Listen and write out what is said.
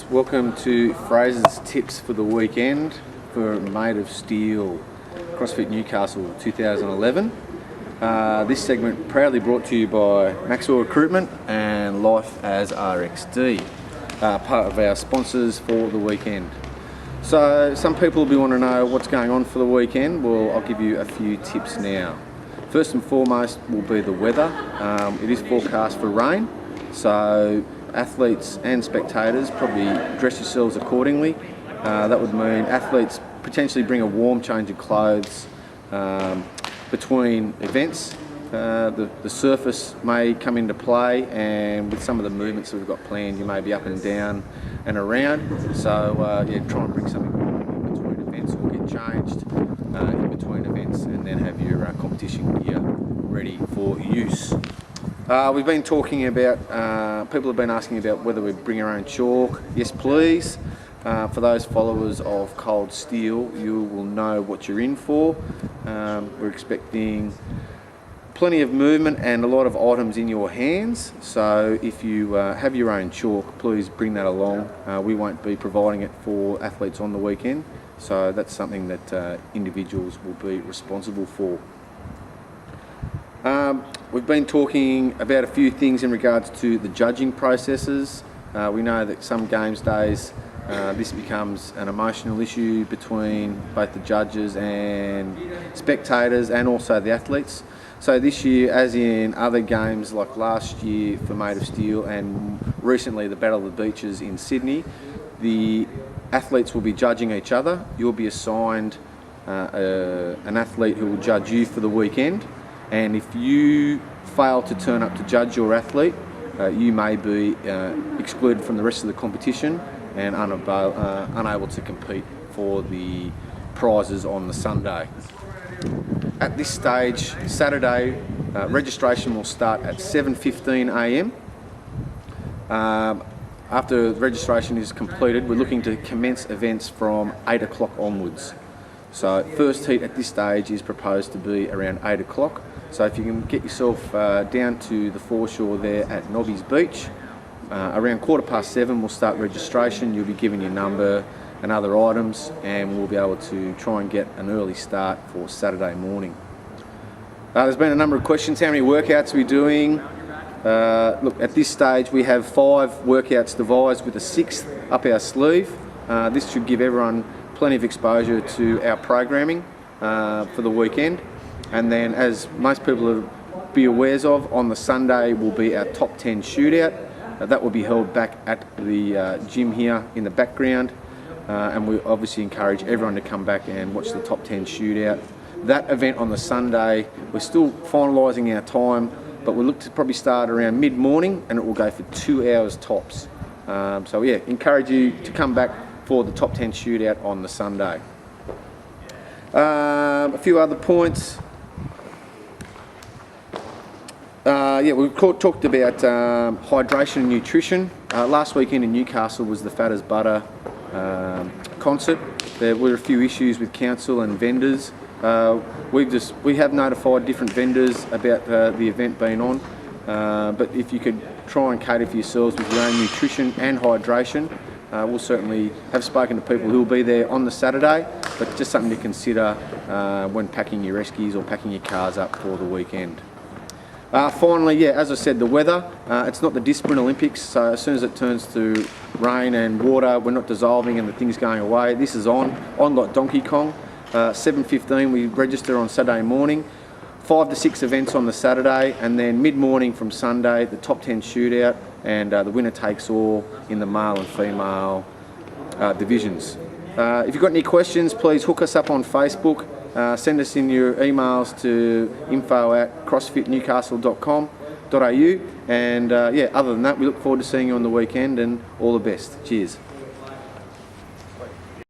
Welcome to Frazs tips for the weekend for Made of Steel CrossFit Newcastle 2011. This segment proudly brought to you by Maxwell Recruitment and Life as RXD, part of our sponsors for the weekend. So some people will be wanting to know what's going on for the weekend. Well, I'll give you a few tips now. First and foremost will be the weather. It is forecast for rain, so athletes and spectators probably dress yourselves accordingly. That would mean athletes potentially bring a warm change of clothes between events. The surface may come into play, and with some of the movements that we've got planned, you may be up and down and around. So try and bring something in between events, or get changed in between events, and then have your competition gear ready for use. We've been talking about, people have been asking about whether we bring our own chalk. Yes, please. For those followers of Cold Steel, you will know what you're in for. We're expecting plenty of movement and a lot of items in your hands. So if you have your own chalk, please bring that along. We won't be providing it for athletes on the weekend. So that's something that individuals will be responsible for. We've been talking about a few things in regards to the judging processes. We know that some games days this becomes an emotional issue between both the judges and spectators, and also the athletes. So this year, as in other games like last year for Made of Steel and recently the Battle of the Beaches in Sydney, the athletes will be judging each other. You'll be assigned an athlete who will judge you for the weekend. And if you fail to turn up to judge your athlete, you may be excluded from the rest of the competition and unable to compete for the prizes on the Sunday. At this stage, Saturday, registration will start at 7:15 a.m. After registration is completed, we're looking to commence events from 8 o'clock onwards. So first heat at this stage is proposed to be around 8 o'clock. So if you can get yourself down to the foreshore there at Nobby's Beach, around 7:15 we'll start registration. You'll be given your number and other items, and we'll be able to try and get an early start for Saturday morning. There's been a number of questions. How many workouts are we doing? Look, at this stage we have 5 workouts devised with a 6th up our sleeve. This should give everyone plenty of exposure to our programming for the weekend. And then, as most people will be aware of, on the Sunday will be our top 10 shootout. That will be held back at the gym here in the background. And we obviously encourage everyone to come back and watch the top 10 shootout. That event on the Sunday, we're still finalising our time, but we'll look to probably start around mid-morning, and it will go for 2 hours tops. So yeah, encourage you to come back for the top 10 shootout on the Sunday. A few other points. We've talked about hydration and nutrition. Last weekend in Newcastle was the Fat as Butter concert. There were a few issues with council and vendors. We have notified different vendors about the event being on, but if you could try and cater for yourselves with your own nutrition and hydration, we'll certainly have spoken to people who will be there on the Saturday, but just something to consider when packing your eskies or packing your cars up for the weekend. Finally, as I said, the weather. It's not the Discipline Olympics, so as soon as it turns to rain and water, we're not dissolving and the thing's going away. This is on like Donkey Kong. 7:15 we register on Saturday morning, 5 to 6 events on the Saturday, and then mid-morning from Sunday, the top 10 shootout, and the winner takes all in the male and female divisions. If you've got any questions, please hook us up on Facebook. Send us in your emails to info@crossfitnewcastle.com.au, and other than that, we look forward to seeing you on the weekend, and all the best. Cheers.